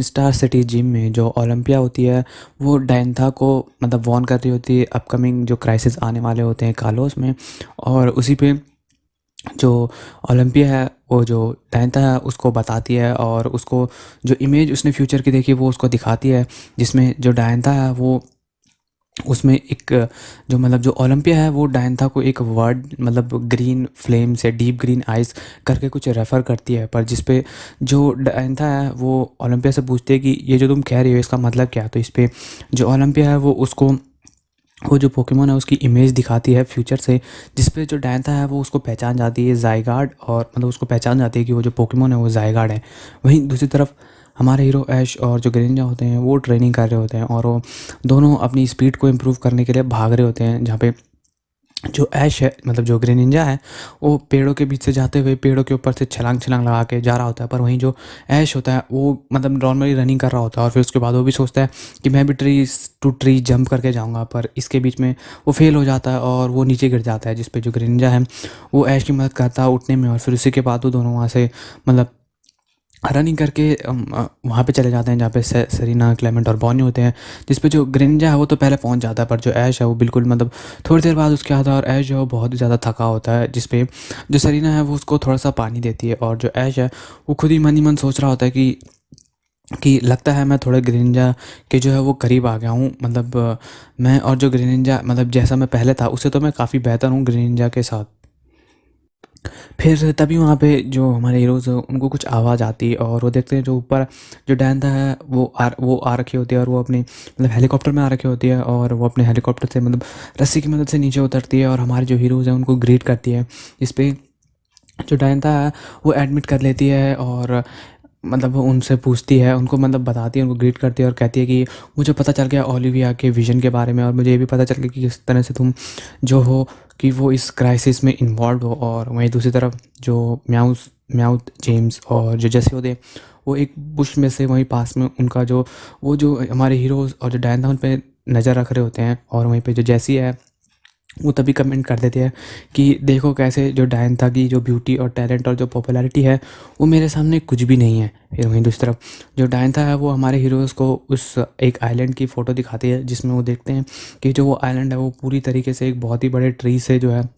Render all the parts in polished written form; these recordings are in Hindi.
स्टार सिटी जिम में जो ओलंपिया होती है वो डायंथा को मतलब वार्न कर रही होती है अपकमिंग जो क्राइसिस आने वाले होते हैं कार्लोस में। और उसी पे जो ओलंपिया है वो जो डायंथा है उसको बताती है और उसको जो इमेज उसने फ्यूचर की देखी वो उसको दिखाती है, जिसमें जो डायंथा है वो उसमें एक जो मतलब जो ओलंपिया है वो डायंथा को एक वर्ड मतलब ग्रीन फ्लेम से डीप ग्रीन आइज करके कुछ रेफ़र करती है, पर जिस पे जो डायंथा है वो ओलंपिया से पूछती है कि ये जो तुम कह रही हो इसका मतलब क्या है। तो इस पे जो ओलंपिया है वो उसको वो जो पोकेमोन है उसकी इमेज दिखाती है फ्यूचर से, जिस पे जो डायंथा है वो उसको पहचान जाती है ज़ायगार्ड, और मतलब उसको पहचान जाती है कि वो जो पोकेमोन है वो ज़ायगार्ड है। वहीं दूसरी तरफ हमारे हीरो ऐश और जो ग्रेनिंजा होते हैं वो ट्रेनिंग कर रहे होते हैं और वो दोनों अपनी स्पीड को इम्प्रूव करने के लिए भाग रहे होते हैं, जहाँ पे जो ऐश है मतलब जो ग्रेनिंजा है वो पेड़ों के बीच से जाते हुए पेड़ों के ऊपर से छलांग छलांग लगा के जा रहा होता है, पर वहीं जो ऐश होता है वो मतलब नॉर्मली रनिंग कर रहा होता है और फिर उसके बाद वो भी सोचता है कि मैं भी ट्री टू ट्री जंप करके जाऊंगा, पर इसके बीच में वो फेल हो जाता है और वो नीचे गिर जाता है, जिस पे जो ग्रेनिंजा है वो ऐश की मदद करता है उठने में। और फिर उसी के बाद वो दोनों वहाँ से मतलब रनिंग करके वहाँ पे चले जाते हैं जहाँ पे सेरेना, क्लेमेंट और बॉनी होते हैं, जिस पे जो ग्रेनिंजा है वो तो पहले पहुँच जाता है, पर जो ऐश है वो बिल्कुल मतलब थोड़ी देर बाद उसके आता है और ऐश जो है वो बहुत ही ज़्यादा थका होता है, जिस पे जो सेरेना है वो उसको थोड़ा सा पानी देती है और जो ऐश है वो खुद ही मन सोच रहा होता है कि लगता है मैं थोड़े ग्रेनिंजा के जो है वो करीब आ गया हूँ, मतलब मैं और जो ग्रेनिंजा मतलब जैसा मैं पहले था उससे तो मैं काफ़ी बेहतर हूँ ग्रेनिंजा के साथ। फिर तभी वहाँ पे जो हमारे हीरोज़ हैं उनको कुछ आवाज़ आती है और वो देखते हैं जो ऊपर जो डायंथा है वो आ रखी होती है और वो अपनी मतलब हेलीकॉप्टर में आ रखी होती है और वो अपने हेलीकॉप्टर से मतलब रस्सी की मदद से नीचे उतरती है और हमारे जो हीरोज़ हैं उनको ग्रीट करती है, इस पे जो डायंथा है वो एडमिट कर लेती है और मतलब वो उनसे पूछती है, उनको मतलब बताती है, उनको ग्रीट करती है और कहती है कि मुझे पता चल गया ओलिविया के विज़न के बारे में और मुझे ये भी पता चल गया कि किस तरह से तुम जो हो कि वो इस क्राइसिस में इन्वॉल्व हो। और वहीं दूसरी तरफ जो म्याउथ जेम्स और जो जेसी होते हैं वो एक बुश में से वहीं पास में उनका जो वो जो हमारे हीरोज़ और जो डायना उन पे नज़र रख रहे होते हैं, और वहीं पे जो जेसी है वो तभी कमेंट कर देते हैं कि देखो कैसे जो डायंथा की जो ब्यूटी और टैलेंट और जो पॉपुलैरिटी है वो मेरे सामने कुछ भी नहीं है। फिर वहीं दूसरी तरफ जो डायंथा है वो हमारे हीरोज़ को उस एक आइलैंड की फ़ोटो दिखाती है, जिसमें वो देखते हैं कि जो वो आइलैंड है वो पूरी तरीके से एक बहुत ही बड़े ट्री से जो है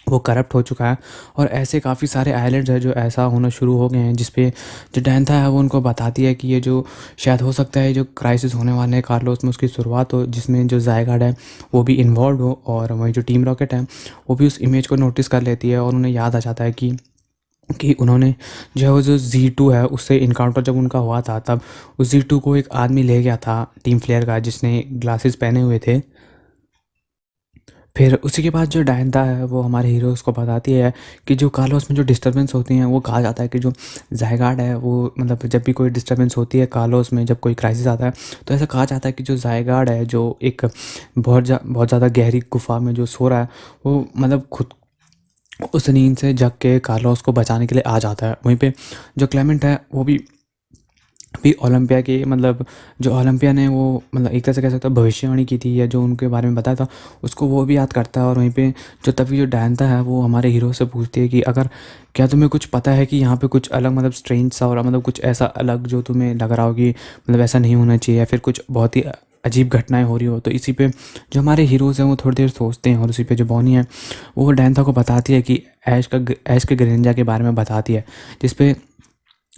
वो करप्ट हो चुका है। और ऐसे काफ़ी सारे आइलैंड्स हैं जो ऐसा होना शुरू हो गए हैं, जिस पे जो डायंथा है वो उनको बताती है कि ये जो शायद हो सकता है जो क्राइसिस होने वाले हैं कार्लोस में उसकी शुरुआत हो, जिसमें जो ज़ायगार्ड है वो भी इन्वॉल्व हो। और वहीं जो टीम रॉकेट है वो भी उस इमेज को नोटिस कर लेती है और उन्हें याद आ जाता है कि उन्होंने जो है वो जो Z2 है उससे इनकाउंटर जब उनका हुआ था तब उस Z2 को एक आदमी ले गया था टीम फ्लेयर का, जिसने ग्लासेस पहने हुए थे। फिर उसी के बाद जो डायंथा है वो हमारे हीरोज़ को बताती है कि जो कार्लोस में जो डिस्टर्बेंस होती हैं वो कहा जाता है कि जो ज़ायगार्ड है वो मतलब जब भी कोई डिस्टर्बेंस होती है कार्लोस में, जब कोई क्राइसिस आता है तो ऐसा कहा जाता है कि जो ज़ायगार्ड है जो एक बहुत ज़्यादा गहरी गुफा में जो सो रहा है वो मतलब खुद उस नींद से जग के कार्लोस को बचाने के लिए आ जाता है। वहीं पे जो क्लेमेंट है वो भी ओलंपिया के मतलब जो ओलंपिया ने वो मतलब एक तरह से कह सकते हो भविष्यवाणी की थी या जो उनके बारे में बताया था उसको वो भी याद करता है। और वहीं पे जो तभी जो डायंथा है वो हमारे हीरो से पूछती है कि अगर क्या तुम्हें कुछ पता है कि यहाँ पे कुछ अलग मतलब स्ट्रेंज सा हो रहा मतलब कुछ ऐसा अलग जो तुम्हें लग रहा हो कि मतलब ऐसा नहीं होना चाहिए या फिर कुछ बहुत ही अजीब घटनाएं हो रही हो। तो इसी पे जो हमारे हीरोज़ हैं वो थोड़ी देर सोचते हैं और उसी पे जो बॉनी है वो डायंथा को बताती है कि ऐश के ग्रेंजा के बारे में बताती है, जिस पे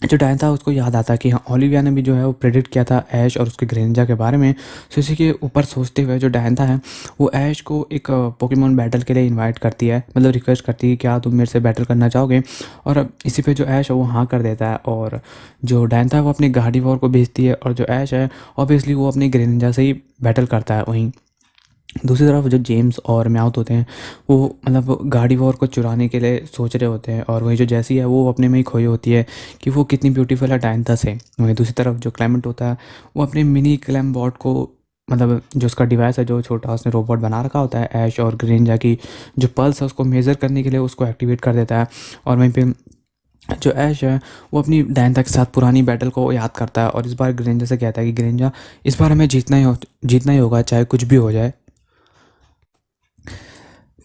जो डायन था उसको याद आता है कि हाँ ओलिविया ने भी जो है वो प्रेडिक्ट किया था ऐश और उसके ग्रेंजा के बारे में। तो इसी के ऊपर सोचते हुए जो डायन था है वो ऐश को एक पोकेमॉन बैटल के लिए इनवाइट करती है, मतलब रिक्वेस्ट करती है क्या तुम मेरे से बैटल करना चाहोगे। और अब इसी पे जो ऐश है वो हाँ कर देता है और जो डायन था वो अपनी गाड़ी वॉर को भेजती है और जो ऐश है ऑब्वियसली वो अपने ग्रेंजा से ही बैटल करता है। वहीं दूसरी तरफ जो जेम्स और म्याउथ होते हैं वो मतलब गाड़ी वॉर को चुराने के लिए सोच रहे होते हैं और वही जो जैसी है वो अपने में ही खोई होती है कि वो कितनी ब्यूटीफुल है डायंथा से। वहीं दूसरी तरफ जो क्लेमेंट होता है वो अपने मिनी क्लैम बॉट को मतलब जो उसका डिवाइस है जो छोटा उसने रोबोट बना रखा होता है ऐश और ग्रेंजा की जो पल्स है उसको मेज़र करने के लिए उसको एक्टिवेट कर देता है। और वहीं पे जो ऐश है वो अपनी डायंथा के साथ पुरानी बैटल को याद करता है और इस बार ग्रेंजा से कहता है कि ग्रेंजा इस बार हमें जीतना ही होगा चाहे कुछ भी हो जाए।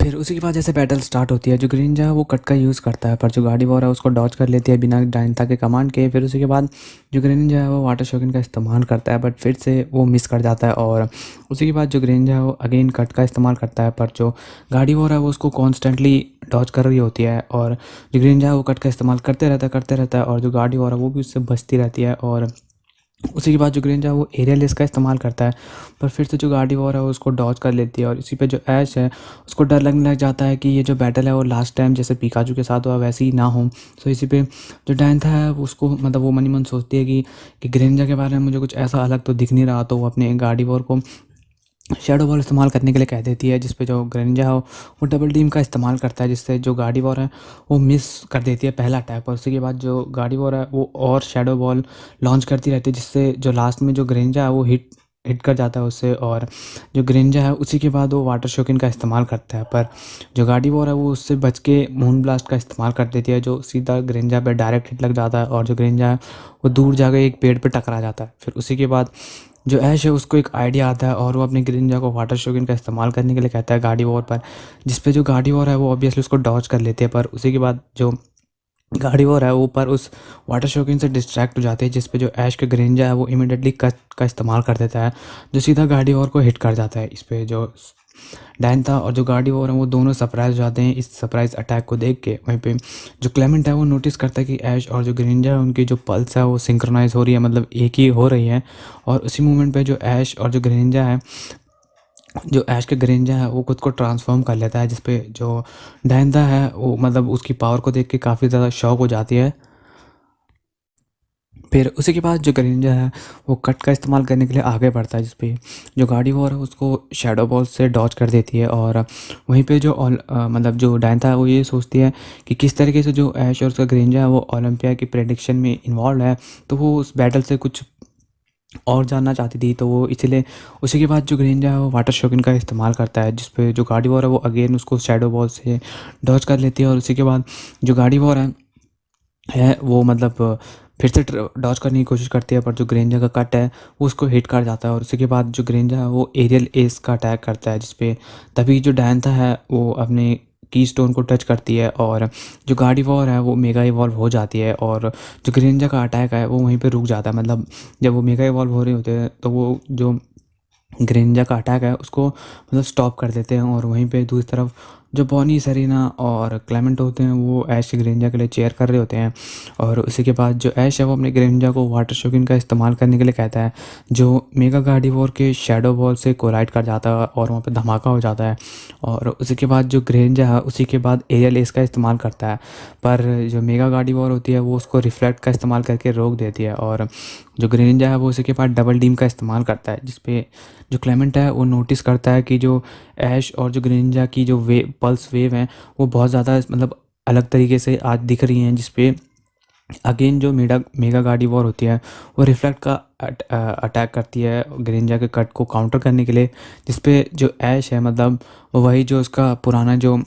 फिर उसी के बाद जैसे बैटल स्टार्ट होती है, जो ग्रीनिंजा है वो कट का यूज़ करता है, पर जो गार्डिवोर है उसको डॉज कर लेती है बिना डायनाता के कमांड के। फिर उसी के बाद जो ग्रीनिंजा है वो वाटर शोकिन का इस्तेमाल करता है, बट फिर से वो मिस कर जाता है। और उसी के बाद जो ग्रीनिंजा है वो अगेन कट का इस्तेमाल करता है, पर जो गार्डिवोर है वो उसको कॉन्स्टेंटली डॉज कर रही होती है। और जो ग्रीनिंजा है वो कट का इस्तेमाल करते रहता है और जो गार्डिवोर है वो भी उससे बचती रहती है। और उसी के बाद जो ग्रेंजा है वो एरियल इसका इस्तेमाल करता है, पर फिर से जो गार्डिवोर है वो उसको डॉज कर लेती है। और इसी पे जो ऐश है उसको डर लगने लग जाता है कि ये जो बैटल है वो लास्ट टाइम जैसे पिकाचू के साथ हुआ वैसे ही ना हो। सो इसी पे जो डायंथा है वो उसको मतलब वो मन ही मन सोचती है कि ग्रेंजा के बारे में मुझे कुछ ऐसा अलग तो दिख नहीं रहा, तो वो अपने गार्डिवोर को शैडो बॉल इस्तेमाल करने के लिए कह देती है, जिस पे जो ग्रेंजा हो वो डबल टीम का इस्तेमाल करता है, जिससे जो गार्डिवोर है वो मिस कर देती है पहला अटैक। और उसी के बाद जो गार्डिवोर है वो और शैडो बॉल लॉन्च करती रहती है, जिससे जो लास्ट में जो ग्रेंजा है वो हिट हिट कर जाता है उससे। और जो ग्रेंजा है उसी के बाद वो वाटर शोकिन का इस्तेमाल करता है, पर जो गार्डिवोर है वो उससे बच के मून ब्लास्ट का इस्तेमाल कर देती है, जो सीधा ग्रेंजा पे डायरेक्ट हिट लग जाता है और जो ग्रेंजा है वो दूर जाकर एक पेड़ पे टकरा जाता है। फिर उसी के बाद जो ऐश है उसको एक आइडिया आता है और वो अपनी ग्रीनिंजा को वाटर शोगिन का इस्तेमाल करने के लिए कहता है गार्डिवोर पर, जिस पे जो गार्डिवोर है वो ऑब्वियसली उसको डॉज कर लेते हैं। पर उसी के बाद जो गार्डिवोर है वो पर उस वाटर शोगिन से डिस्ट्रैक्ट हो जाते हैं, जिस पे जो ऐश के ग्रेंजा है वो इमीडिएटली कट का इस्तेमाल कर देता है, जो सीधा गार्डिवोर को हिट कर जाता है। इस पे जो डायंथा और जो गार्डिवोर हैं वो दोनों सरप्राइज हो जाते हैं इस सरप्राइज अटैक को देख के। वहीं पे जो क्लेमेंट है वो नोटिस करता है कि ऐश और जो ग्रेंजा है उनकी जो पल्स है वो सिंक्रोनाइज हो रही है, मतलब एक ही हो रही है। और उसी मोमेंट पे जो ऐश और जो ग्रेंजा है, जो ऐश के ग्रेंजा है वो खुद को ट्रांसफॉर्म कर लेता है, जिस पे जो डायंथा है वो मतलब उसकी पावर को देख के काफ़ी ज़्यादा शॉक हो जाती है। फिर उसी के बाद जो ग्रेंजा है वो कट का इस्तेमाल करने के लिए आगे बढ़ता है, जिस पे जो गार्डिवोर है उसको शैडो बॉल से डॉज कर देती है। और वहीं पे जो मतलब जो डायंथा है वो ये सोचती है कि किस तरीके से जो ऐश और उसका ग्रेंजा है वो ओलंपिया की प्रेडिक्शन में इन्वॉल्व है, तो वो उस बैटल से कुछ और जानना चाहती थी, तो वो इसलिए उसी के बाद जो ग्रेंजा है वो वाटर शोगिन का इस्तेमाल करता है, जिस पे जो गार्डिवोर है वो अगेन उसको शैडो बॉल से डॉज कर लेती है। और उसी के बाद जो गार्डिवोर है वो मतलब फिर से डॉज करने की कोशिश करती है, पर जो ग्रेंजा का कट है वो उसको हिट कर जाता है। और उसी के बाद जो ग्रेंजा है वो एरियल एस का अटैक करता है, जिसपे तभी जो डायंथा है वो अपने की स्टोन को टच करती है और जो गार्डिवोर है वो मेगा इवॉल्व हो जाती है। और जो ग्रेंजा का अटैक है वो वहीं पे रुक जाता है, मतलब जब वो मेगा इवॉल्व हो रहे होते हैं तो वो जो ग्रेंजा का अटैक है उसको मतलब स्टॉप कर देते हैं। और वहीं पे दूसरी तरफ जो बॉनी सरीना और क्लेमेंट होते हैं वो ऐश ग्रेंजा के लिए चेयर कर रहे होते हैं। और उसी के बाद जो ऐश है वो अपने ग्रेंजा को वाटर शोगिन का इस्तेमाल करने के लिए कहता है, जो मेगा गार्डिवोर के शैडो बॉल से कोलाइड कर जाता है और वहाँ पे धमाका हो जाता है। और उसी के बाद जो ग्रेंजा है उसी के बाद एरियल एस का इस्तेमाल करता है, पर जो मेगा गार्डिवोर होती है वो उसको रिफ्लेक्ट का इस्तेमाल करके रोक देती है। और जो ग्रेंजा है वो उसी के बाद डबल डीम का इस्तेमाल करता है, जिसपे जो क्लेमेंट है वो नोटिस करता है कि जो ऐश और जो ग्रेंजा की जो पल्स वेव हैं वो बहुत ज़्यादा मतलब अलग तरीके से आज दिख रही हैं, जिसपे अगेन जो मेगा गार्डिवोर होती है वो रिफ्लेक्ट का अटैक करती है ग्रेंजा के कट को काउंटर करने के लिए, जिसपे जो ऐश है मतलब वही जो उसका पुराना जो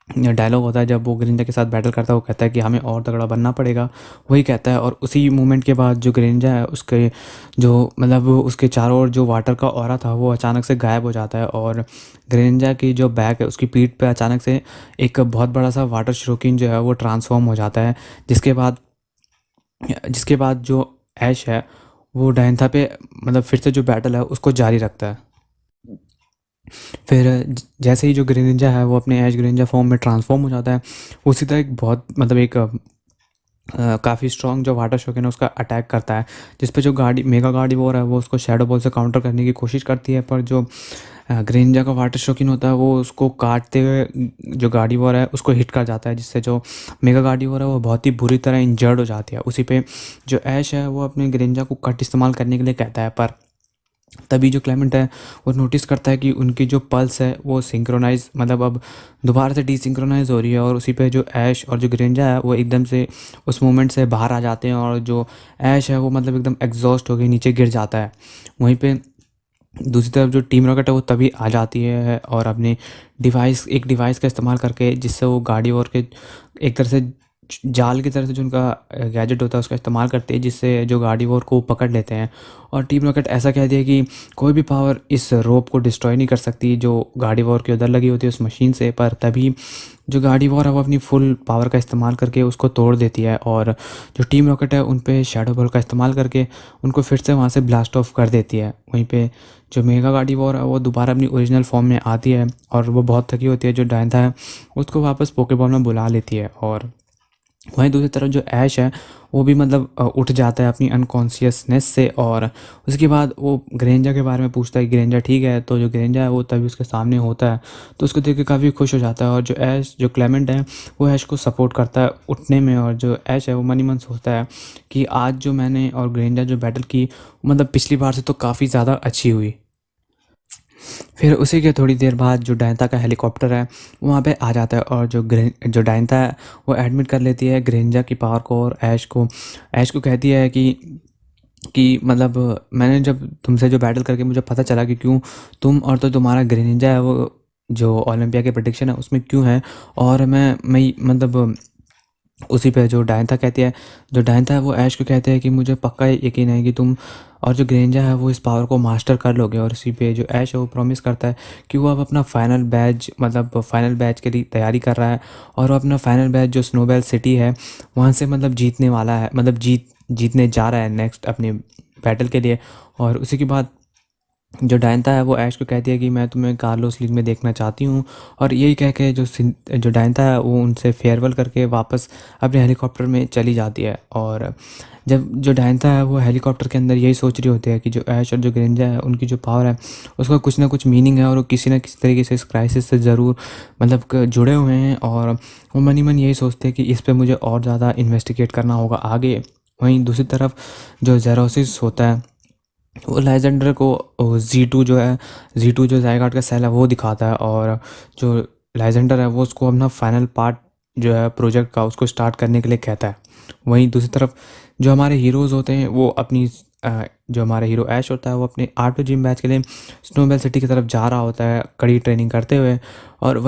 डायलॉग होता है जब वो ग्रेंजा के साथ बैटल करता है, वो कहता है कि हमें और तगड़ा बनना पड़ेगा, वही कहता है। और उसी मोमेंट के बाद जो ग्रेंजा है उसके जो मतलब उसके चारों ओर जो वाटर का ऑरा था वो अचानक से गायब हो जाता है। और ग्रेंजा की जो बैक है उसकी पीठ पे अचानक से एक बहुत बड़ा सा वाटर श्रोकिन जो है वो ट्रांसफॉर्म हो जाता है, जिसके बाद जो ऐश है वो डायंथा पे मतलब फिर से जो बैटल है उसको जारी रखता है। फिर जैसे ही जो ग्रेनिंजा है वो अपने ऐश ग्रेनिंजा फॉर्म में ट्रांसफॉर्म हो जाता है, उसी तरह एक बहुत मतलब एक काफ़ी स्ट्रॉन्ग जो वाटर शोकिन है उसका अटैक करता है, जिस पे जो मेगा गार्डिवोर है वो उसको शैडो बॉल से काउंटर करने की कोशिश करती है, पर जो ग्रेनिंजा का वाटर शोकिन होता है वो उसको काटते हुए जो गार्डिवोर है उसको हिट कर जाता है, जिससे जो मेगा गार्डिवोर है वो बहुत ही बुरी तरह इंजर्ड हो जाती है। उसी पे जो ऐश है वो अपने ग्रेनिंजा को कट इस्तेमाल करने के लिए कहता है, पर तभी जो क्लेमेंट है वो नोटिस करता है कि उनकी जो पल्स है वो सिंक्रोनाइज मतलब अब दोबारा से डीसिंक्रोनाइज हो रही है। और उसी पे जो ऐश और जो ग्रेंजा है वो एकदम से उस मोमेंट से बाहर आ जाते हैं और जो ऐश है वो मतलब एकदम एग्जॉस्ट हो गई नीचे गिर जाता है। वहीं पे दूसरी तरफ जो टीम रॉकेट है वो तभी आ जाती है और अपने डिवाइस का इस्तेमाल करके, जिससे वो गाड़ी और के एक तरह से जाल की तरह से जो उनका गैजेट होता है उसका इस्तेमाल करते हैं, जिससे जो गार्डिवोर को पकड़ लेते हैं। और टीम रॉकेट ऐसा कहती है कि कोई भी पावर इस रोप को डिस्ट्रॉय नहीं कर सकती जो गार्डिवोर के उधर लगी होती है उस मशीन से। पर तभी जो गार्डिवोर है वो अपनी फुल पावर का इस्तेमाल करके उसको तोड़ देती है, और जो टीम रॉकेट है उन पे शैडो बॉल का इस्तेमाल करके उनको फिर से वहाँ से ब्लास्ट ऑफ कर देती है। वहीं पे जो मेगा गार्डिवोर है वो दोबारा अपनी ओरिजिनल फॉर्म में आती है, और वो बहुत थकी होती है। जो डायना है उसको वापस पोकेबॉल में बुला लेती है। और वहीं दूसरी तरफ जो ऐश है वो भी मतलब उठ जाता है अपनी अनकॉन्शियसनेस से, और उसके बाद वो ग्रेंजा के बारे में पूछता है कि ग्रेंजा ठीक है। तो जो ग्रेंजा है वो तभी उसके सामने होता है, तो उसको देख के काफ़ी खुश हो जाता है। और जो ऐश जो क्लेमेंट है वो ऐश को सपोर्ट करता है उठने में, और जो ऐश है वो मन ही मन सोचता है कि आज जो मैंने और ग्रेंजा जो बैटल की मतलब पिछली बार से तो काफ़ी ज़्यादा अच्छी हुई। फिर उसी के थोड़ी देर बाद जो डायना का हेलीकॉप्टर है वो वहाँ पे आ जाता है, और जो डायना है वो एडमिट कर लेती है ग्रेंजा की पावर को और ऐश को कहती है कि मतलब मैंने जब तुमसे जो बैटल करके मुझे पता चला कि क्यों तुम और तो तुम्हारा ग्रेनिंजा है वो जो ओलंपिया के प्रेडिक्शन है उसमें क्यों है। और मैं मतलब उसी पे जो डायना है वो ऐश को कहते हैं कि मुझे पक्का यकीन है कि तुम और जो ग्रेंजा है वो इस पावर को मास्टर कर लोगे। और इसी पे जो ऐश है वो प्रॉमिस करता है कि वो अब अपना फाइनल बैच के लिए तैयारी कर रहा है, और वो अपना फाइनल बैच जो स्नोबेल सिटी है वहाँ से मतलब जीतने वाला है, मतलब जीतने जा रहा है नेक्स्ट अपनी बैटल के लिए। और उसी के बाद जो डायना है वो ऐश को कहती है कि मैं तुम्हें कार्लोस लीग में देखना चाहती हूँ। और यही कह के जो डायना है वो उनसे फेयरवेल करके वापस अपने हेलीकॉप्टर में चली जाती है। और जब जो डायना है वो हेलीकॉप्टर के अंदर यही सोच रही होती है कि जो ऐश और जो ग्रेंजा है उनकी जो पावर है उसका कुछ ना कुछ मीनिंग है, और वो किसी ना किसी तरीके से इस क्राइसिस से ज़रूर मतलब जुड़े हुए हैं। और वो मन ही मन यही सोचते हैं कि इस पर मुझे और ज़्यादा इन्वेस्टिगेट करना होगा आगे। वहीं दूसरी तरफ जो जेरोसिस होता है वो लाइजेंडर को जी टू जो ज़ायगार्ड का सेल है वो दिखाता है, और जो लाइजेंडर है वो उसको अपना फाइनल पार्ट जो है प्रोजेक्ट का उसको स्टार्ट करने के लिए कहता है। वहीं दूसरी तरफ जो हमारे हीरोज़ होते हैं वो जो हमारा हीरो ऐश होता है वो अपने आर्ट जिम बैच के लिए स्नोबेल सिटी की तरफ जा रहा होता है कड़ी ट्रेनिंग करते हुए। और वहीं